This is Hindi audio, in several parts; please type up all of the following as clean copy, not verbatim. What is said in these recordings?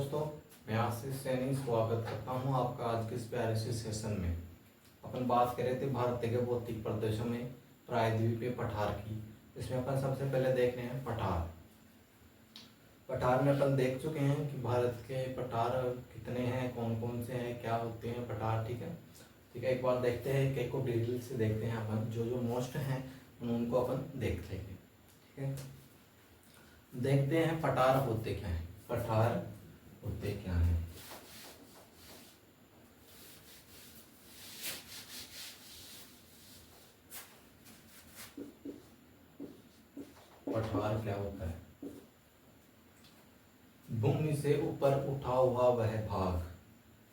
दोस्तों, मैं आशीष सैनी स्वागत करता हूं आपका आज के इस प्यारे से सेशन में। अपन बात कर रहे थे भारत के भौतिक प्रदेशों में प्रायद्वीपीय पठार की। इसमें अपन सबसे पहले देख रहे हैं पठार। पठार में अपन देख चुके हैं कि भारत के पठार कितने हैं, कौन कौन से हैं, क्या होते हैं पठार। ठीक है, एक बार देखते हैं, एक को डिटेल से देखते हैं अपन। जो मोस्ट हैं उनको अपन देख लेंगे। ठीक है, देखते हैं पठार होते क्या हैं। पठार होते क्या हैं। पठार क्या होता है? भूमि से ऊपर उठा हुआ वह भाग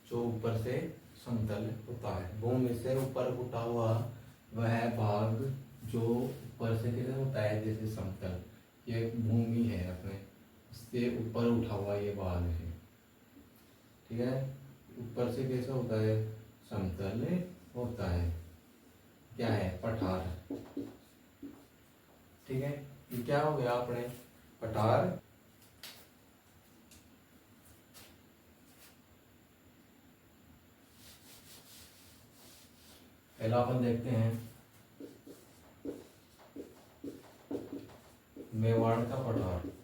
जो ऊपर से समतल होता है। भूमि से ऊपर उठा हुआ वह भाग जो ऊपर से कैसे होता है, जैसे समतल। ये भूमि है, अपने से ऊपर उठा हुआ ये भाग है। ठीक है, ऊपर से कैसा होता है, समतल होता है। क्या है? पठार। ठीक है, ये क्या हो गया अपने पठार। पहला अपन देखते हैं मेवाड़ का पठार।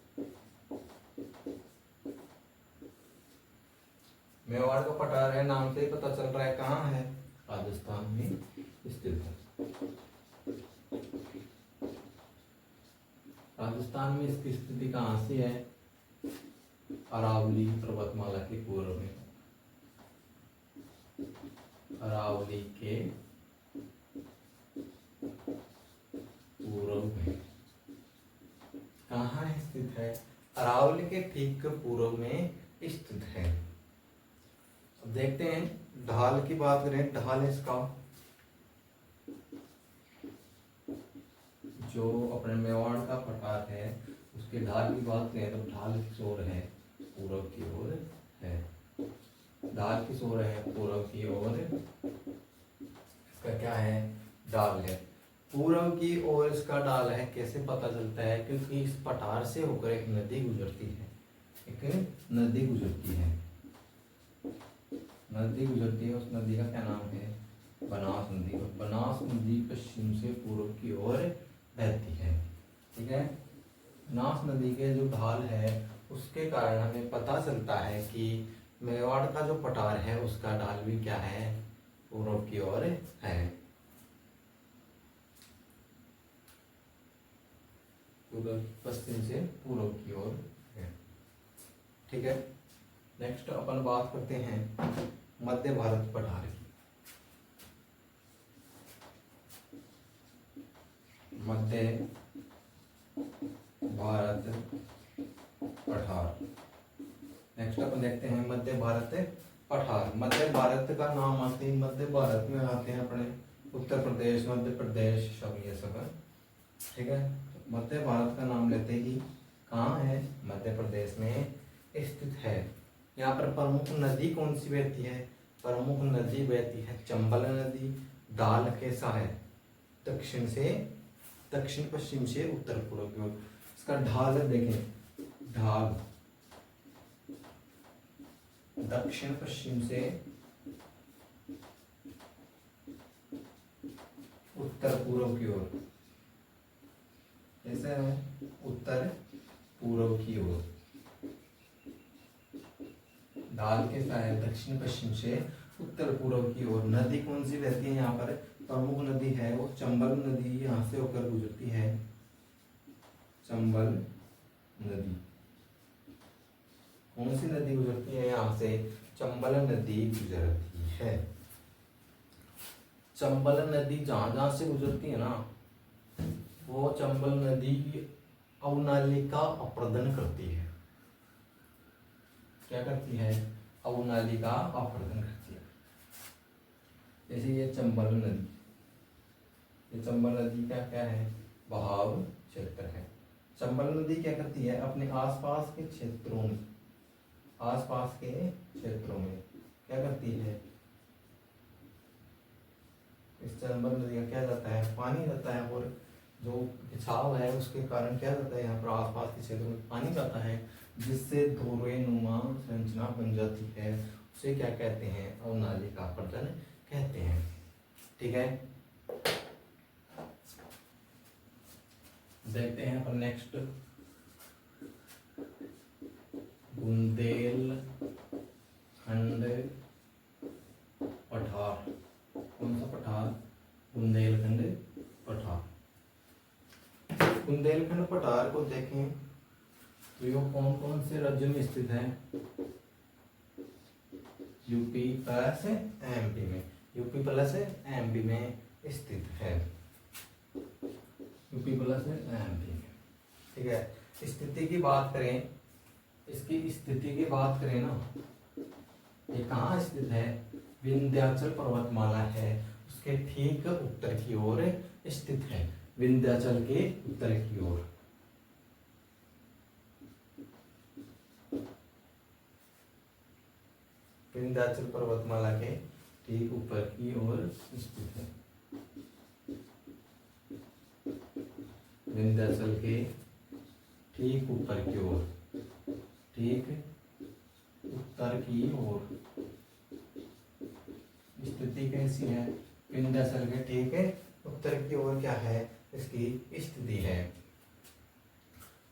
मेवाड़ का पठार है, नाम से ही पता चल रहा है कहाँ है, राजस्थान में स्थित है। राजस्थान में इसकी स्थिति कहाँ से है? अरावली पर्वतमाला के पूर्व में। अरावली के पूर्व में कहाँ स्थित है? अरावली के ठीक पूर्व में स्थित है। अब देखते हैं ढाल की बात करें। ढाल इसका जो अपने मेवाड़ का पठार है उसके ढाल की बात करें तो ढाल किस ओर है? पूर्व की ओर है। ढाल किस ओर है? पूर्व की ओर। इसका क्या है? ढाल है, पूर्व की ओर इसका ढाल है। कैसे पता चलता है? क्योंकि इस पठार से होकर एक नदी गुजरती है। एक नदी गुजरती है, नदी गुजरती है। उस नदी का क्या नाम है? बनास नदी। और बनास नदी पश्चिम से पूर्व की ओर बहती है। ठीक है, बनास नदी के जो ढाल है उसके कारण हमें पता चलता है कि मेवाड़ का जो पठार है उसका ढाल भी क्या है? पूर्व की ओर है। पश्चिम से पूर्व की ओर है। ठीक है, नेक्स्ट अपन बात करते हैं मध्य भारत पठार की। मध्य भारत पठार। नेक्स्ट अपन देखते हैं मध्य भारत पठार। मध्य भारत का नाम आते ही मध्य भारत में आते हैं अपने उत्तर प्रदेश, मध्य प्रदेश, सब ये सब है। ठीक है, मध्य भारत का नाम लेते ही कहाँ है? मध्य प्रदेश में स्थित है। यहाँ पर प्रमुख नदी कौन सी बहती है? प्रमुख नदी बहती है चंबल नदी। ढाल कैसा है? दक्षिण से दक्षिण पश्चिम से उत्तर पूर्व की ओर। इसका ढाल देखें, ढाल दक्षिण पश्चिम से उत्तर पूर्व की ओर। ऐसा है, उत्तर पूर्व की ओर। ढाल कैसा है? दक्षिण पश्चिम से उत्तर पूर्व की ओर। नदी कौन सी बहती है? यहाँ पर प्रमुख नदी है वो चंबल नदी, यहाँ से होकर गुजरती है। चंबल नदी। कौन सी नदी गुजरती है? यहाँ से चंबल नदी गुजरती है। चंबल नदी जहां जहां से गुजरती है ना, वो चंबल नदी अवनालिका अपर्दन करती है। क्या करती है? अवनालिका अपर्दन करती है। जैसे ये चंबल नदी, ये चंबल नदी का क्या है? बहाव क्षेत्र है। चंबल नदी क्या करती है? अपने आसपास के क्षेत्रों में, आसपास के क्षेत्रों में क्या करती है? इस चंबल नदी का क्या जाता है? पानी जाता है। और जो खिंचाव है उसके कारण क्या जाता है? यहाँ पर आसपास के क्षेत्रों में पानी जाता है। जिससे धुरेनुमा संरचना बन जाती है उसे क्या कहते हैं? अवनालिका पर्तन कहते हैं। ठीक है, देखते हैं अपन नेक्स्ट, बुंदेलखंड पठार। कौन सा पठार? बुंदेलखंड पठार। बुंदेलखंड पठार को देखें तो ये कौन कौन से राज्य में स्थित है? यूपी प्लस एमपी में, यूपी प्लस एमपी में स्थित है, यूपी प्लस एमपी में। ठीक है, स्थिति की बात करें, इसकी स्थिति की बात करें ना, ये कहाँ स्थित है? विंध्याचल पर्वतमाला है उसके ठीक उत्तर की ओर स्थित है, विंध्याचल के उत्तर की ओर। विंध्याचल पर्वतमाला के ठीक ऊपर की ओर स्थित है, विंध्याचल के ठीक ऊपर की ओर, ठीक उत्तर की ओर। स्थिति कैसी है? विंध्याचल के ठीक उत्तर की ओर क्या है इसकी स्थिति है।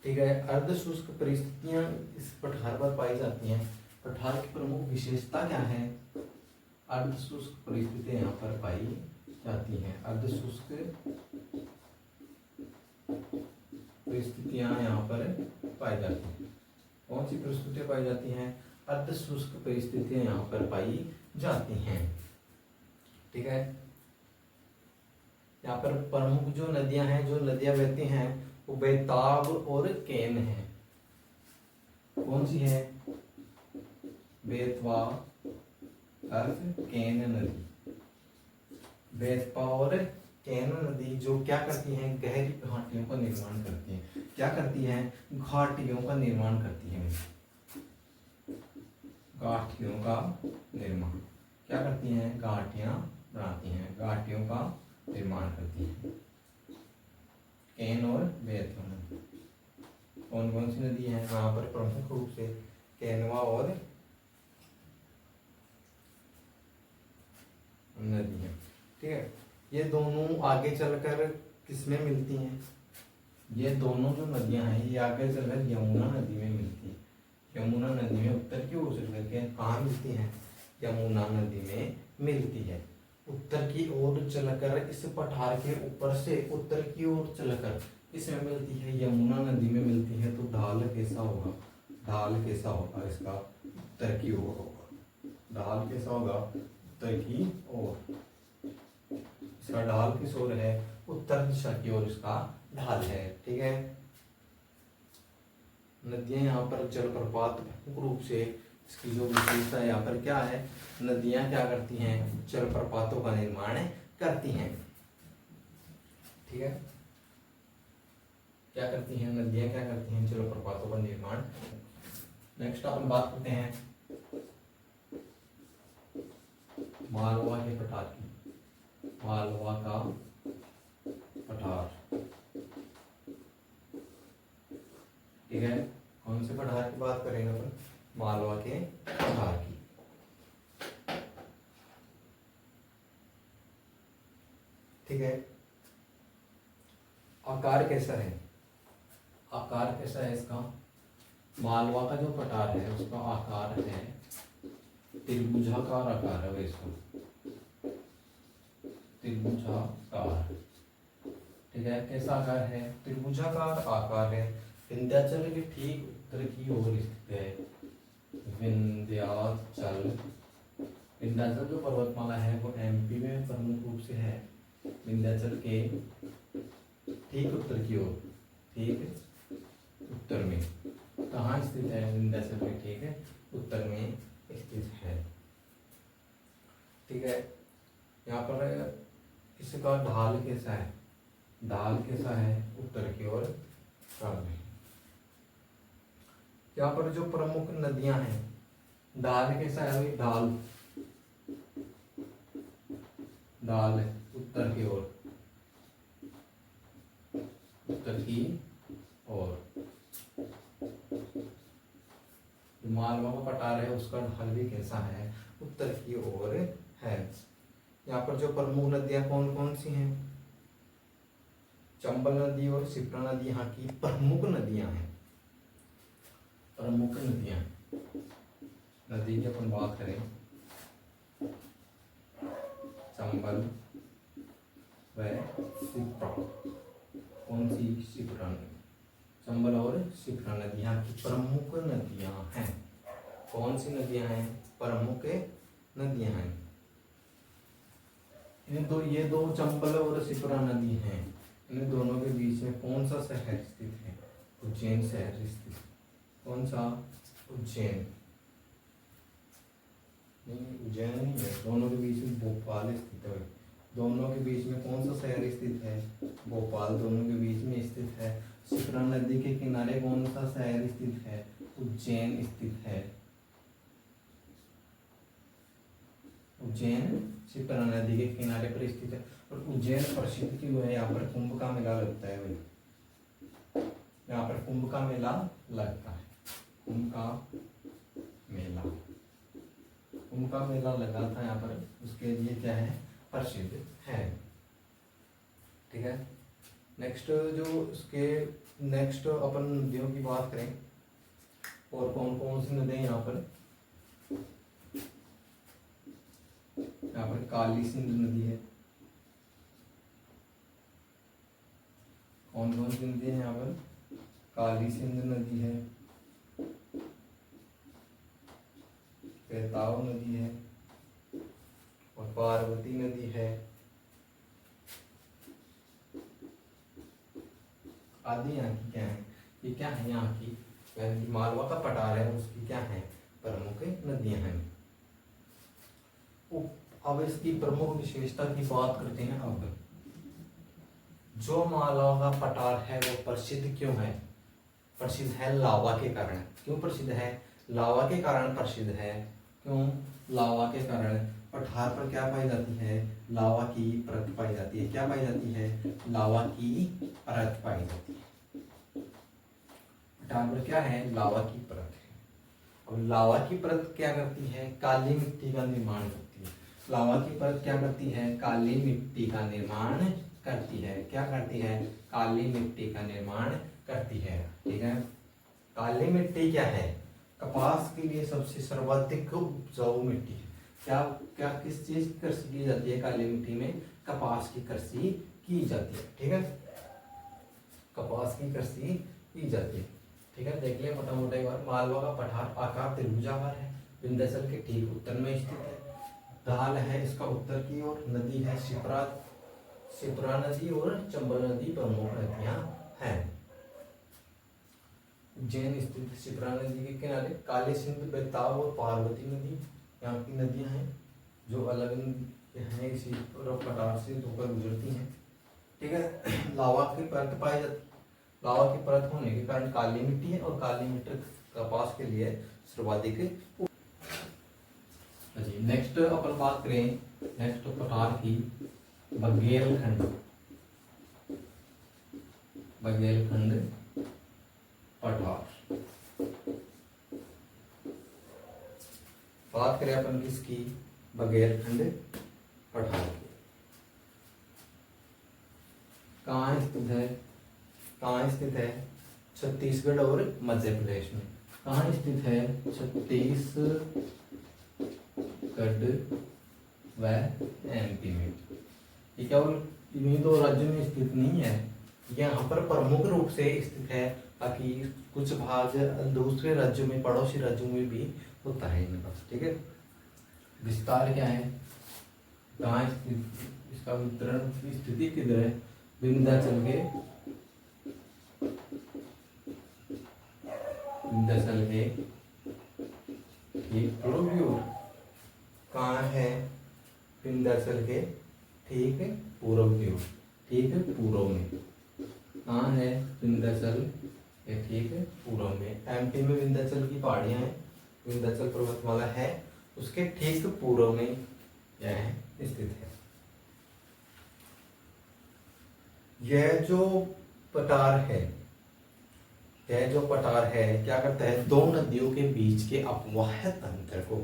ठीक है, अर्ध शुष्क परिस्थितियां इस पठार पर पाई जाती हैं। पठार की प्रमुख विशेषता क्या है? अर्ध शुष्क परिस्थितियां यहाँ पर पाई जाती हैं। अर्ध शुष्क परिस्थितियां यहाँ पर पाई जाती हैं। कौन सी परिस्थितियां पाई जाती हैं? अर्ध शुष्क परिस्थितियां यहाँ पर पाई जाती हैं। ठीक है, यहाँ पर प्रमुख जो नदियां हैं, जो नदियां बहती हैं वो बेताब और केन है। कौन सी है? बेतवा अर्थ केन नदी। बेतवा और केन नदी जो क्या करती हैं? गहरी घाटियों का निर्माण करती हैं। क्या करती हैं? घाटियों का निर्माण करती हैं। घाटियों का निर्माण क्या करती हैं? घाटियां बनाती हैं, घाटियों का निर्माण करती हैं। केन और बेतवा नदी कौन कौन सी नदी है? यहाँ पर प्रमुख रूप से केनवा और नदी है। ठीक है, ये दोनों आगे चलकर किसमें मिलती हैं? ये दोनों जो नदियां हैं ये आगे चलकर यमुना नदी में मिलती है। यमुना नदी में उत्तर की ओर चल करके कहाँ मिलती हैं? यमुना नदी में मिलती है। उत्तर की ओर चलकर इस पठार के ऊपर से उत्तर की ओर चलकर इसमें मिलती है, यमुना नदी में मिलती है। तो ढाल कैसा होगा? ढाल कैसा होगा इसका? उत्तर की ओर होगा। ढाल कैसा होगा? उत्तर की ओर। इसका ढाल किस ओर है? उत्तर दिशा की ओर इसका ढाल है। ठीक है, नदियां यहाँ पर जलप्रपात मुख्य रूप से इसकी जो विशेषता है यहाँ पर क्या है? नदियां क्या करती हैं? जलप्रपातों का निर्माण करती हैं। ठीक है, क्या करती हैं? नदियां क्या करती हैं? जलप्रपातों का निर्माण। नेक्स्ट अपन बात करते हैं मालवा के पठार की। मालवा का पठार। ठीक है, कौन से पठार की बात करेंगे अपन? मालवा के पठार की। ठीक है, आकार कैसा है? आकार कैसा है इसका? मालवा का जो पठार है उसका आकार है त्रिभुजाकार आकार है। इसका त्रिभुजाकार। ठीक है, कैसा आकार है? त्रिभुजाकार आकार है। विंध्याचल के ठीक उत्तर की ओर स्थित है। विंध्याचल, विंध्याचल जो पर्वतमाला है वो एमपी में प्रमुख रूप से है। विंध्याचल के ठीक उत्तर की ओर, ठीक उत्तर में कहाँ स्थित है? विंध्याचल के ठीक उत्तर में स्थित है। ठीक है, यहाँ पर इसका ढाल कैसा है? ढाल कैसा है? उत्तर की ओर ढाल है। यहाँ पर जो प्रमुख नदियां हैं, ढाल कैसा है? भाई ढाल, ढाल है उत्तर की ओर, उत्तर की ओर। जो मालवा का पठार है उसका ढाल भी कैसा है, उत्तर की ओर है। यहाँ पर जो प्रमुख नदियां कौन कौन सी हैं, चंबल नदी और शिप्रा नदी यहाँ की प्रमुख नदियां हैं। प्रमुख नदियां नदी की अपन बात करें, चंबल व शिप्रा, कौन सी, शिप्रा नदी, चंबल और शिप्रा नदी यहाँ की प्रमुख नदियां हैं। कौन सी नदियां हैं, प्रमुख नदियां हैं। ये दो चंबल और शिप्रा नदी हैं, इन दोनों के बीच में कौन सा शहर स्थित है, उज्जैन शहर स्थित। कौन सा, उज्जैन, नहीं उज्जैन नहीं है, दोनों के बीच में भोपाल स्थित है। दोनों के बीच में कौन सा शहर स्थित है, भोपाल दोनों के बीच में स्थित है। शिप्रा नदी के किनारे कौन सा शहर स्थित है, उज्जैन स्थित है। उज्जैन शिप्रा नदी के किनारे पर स्थित है। और उज्जैन प्रसिद्ध क्यों है, यहाँ पर कुंभ का मेला लगता है भाई, यहाँ पर कुंभ का मेला लगता है। कुंभ का मेला, कुंभ का मेला लगा था यहाँ पर, उसके लिए क्या है, प्रसिद्ध है। ठीक है। नेक्स्ट जो उसके नेक्स्ट अपन नदियों की बात करें, और कौन कौन सी नदियां यहाँ पर, यहाँ पर काली सिंध नदी है। कौन कौन सी नदी है यहाँ पर, काली सिंध नदी है, बेताब नदी है और पार्वती नदी है आदि यहाँ की क्या है, ये क्या है यहाँ की, मालवा का पठार है उसकी क्या है, प्रमुख नदियां हैं। अब इसकी प्रमुख विशेषता की बात करते हैं। अब जो मालवा का पठार है वो प्रसिद्ध क्यों है, प्रसिद्ध है लावा के कारण। क्यों प्रसिद्ध है, लावा के कारण प्रसिद्ध है। क्यों, लावा के कारण। पठार पर क्या पाई जाती है, लावा की परत पाई जाती है। क्या पाई जाती है, लावा की परत पाई जाती है। पठार पर क्या है, लावा की परत है। और लावा की परत क्या करती है, काली मिट्टी का निर्माण करती है। लावा की परत क्या करती है, काली मिट्टी का निर्माण करती है। क्या करती है, काली मिट्टी का निर्माण करती है। ठीक है। काली मिट्टी क्या है, कपास के लिए सबसे सर्वाधिक उपजाऊ मिट्टी है। क्या क्या किस चीज की कृषि की जाती है काली मिट्टी में, कपास की कृषि की जाती है। ठीक है, कपास की कृषि की जाती है। ठीक है, देख लिया मोटा मोटा एक बार। मालवा का पठार आकार त्रिभुजाकार है, विंध्याचल के ठीक उत्तर में स्थित है। ढाल है इसका उत्तर की ओर, नदी है शिप्रा नदी और चंबल नदी प्रमुख नदियां हैं। उज्जैन स्थित शिप्रा नदी के किनारे काली सिंध, बेताब और पार्वती नदी यहाँ की नदियां हैं, जो अलग हैं, इसी पठार से होकर गुजरती हैं। ठीक है। लावा की परत पाई जाती, लावा की परत होने के कारण काली मिट्टी है, और काली मिट्टी कपास के लिए सर्वाधिक। नेक्स्ट अपन बात करें, नेक्स्ट पठार की, बघेलखंड। बघेलखंड पठार। बात करें अपन किसकी, बघेलखंड पठार की। कहाँ स्थित है, कहाँ स्थित है, छत्तीसगढ़ और मध्य प्रदेश में। कहाँ स्थित है, छत्तीसगढ़ व एमपी में। ये केवल इन्हीं दो राज्यों में स्थित नहीं है, यहाँ पर प्रमुख रूप से स्थित है, ताकि कुछ भाग दूसरे राज्यों में, पड़ोसी राज्यों में भी होता है इनका। ठीक है। विस्तार क्या है, कहाँ स्थित, इसका वितरण की स्थिति किधर है, विंध्याचल के, विंध्याचल के ठीक पूर्व की ओर। कहाँ है, विंध्याचल के ठीक पूर्व की ओर, ठीक पूर्व में। कहाँ है, विंध्याचल के ठीक पूर्व में। एमपी में विंध्याचल की पहाड़ियां हैं, विंध्याचल पर्वतमाला है, उसके ठीक पूर्व में यह स्थित है। यह जो पठार है, यह जो पठार है क्या करता है, दो नदियों के बीच के अपवाह तंत्र को,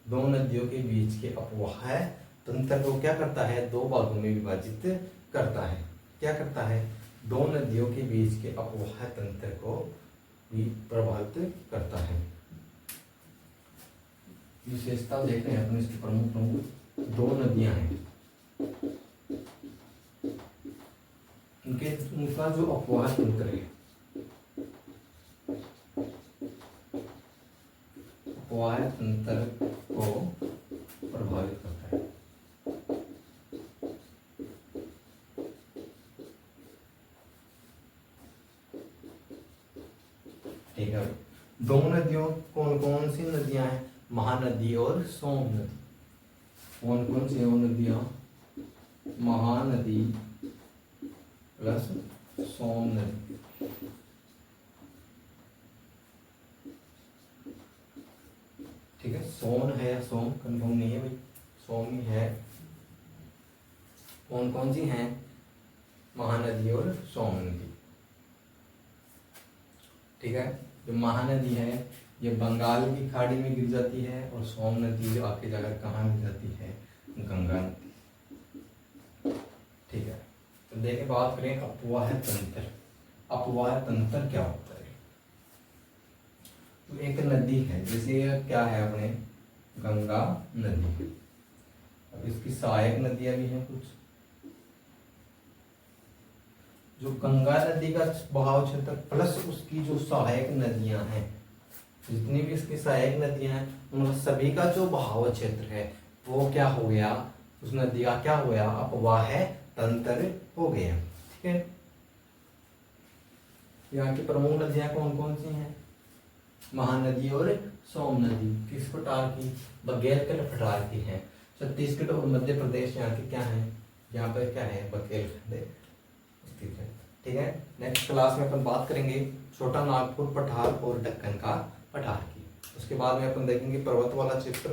दो नदियों के बीच के अपवाह तंत्र को क्या करता है, दो भागों में विभाजित करता है। क्या करता है, दो नदियों के बीच के अपवाह तंत्र को भी प्रभावित करता है। विशेषता देख रहे हैं अपन इसकी, प्रमुख प्रमुख दो नदियां हैं, उनका जो अपवाह तंत्र है, अपवाह तंत्र को प्रभावित करता है। ठीक है, दो नदियों कौन कौन सी नदियां हैं, महानदी और सोम नदी। कौन कौन सी वो नदियां, महानदी प्लस सोम नदी। ठीक है, सोन है या सोम कंफर्म नहीं है भाई, सोम ही है। कौन कौन सी हैं, महानदी और सोम नदी। ठीक है, जो महानदी है ये बंगाल की खाड़ी में गिर जाती है, और सोम नदी जो आके जाकर कहाँ गिर जाती है, गंगा नदी। ठीक है, तो देखे बात करें अपवाह तंत्र। अपवाह तंत्र क्या होता है, तो एक नदी है, जैसे क्या है अपने गंगा नदी, अब इसकी सहायक नदियां भी हैं कुछ। जो गंगा नदी का बहाव क्षेत्र प्लस उसकी जो सहायक नदियां हैं, जितनी भी इसकी सहायक नदियां हैं, उन सभी का जो बहाव क्षेत्र है वो क्या हो गया, उस नदी का क्या हो गया, अपवाह तंत्र हो गया। ठीक है, यहाँ की प्रमुख नदियां कौन कौन सी हैं, महानदी और सोम नदी। किस पठार की, बघेलखंड पठार की है। छत्तीसगढ़ और मध्य प्रदेश यहाँ के क्या है, यहाँ पर क्या है, बघेलखंड स्थित है। ठीक है, नेक्स्ट क्लास में अपन बात करेंगे छोटा नागपुर पठार और दक्कन का पठार की। उसके बाद में अपन देखेंगे पर्वत वाला क्षेत्र,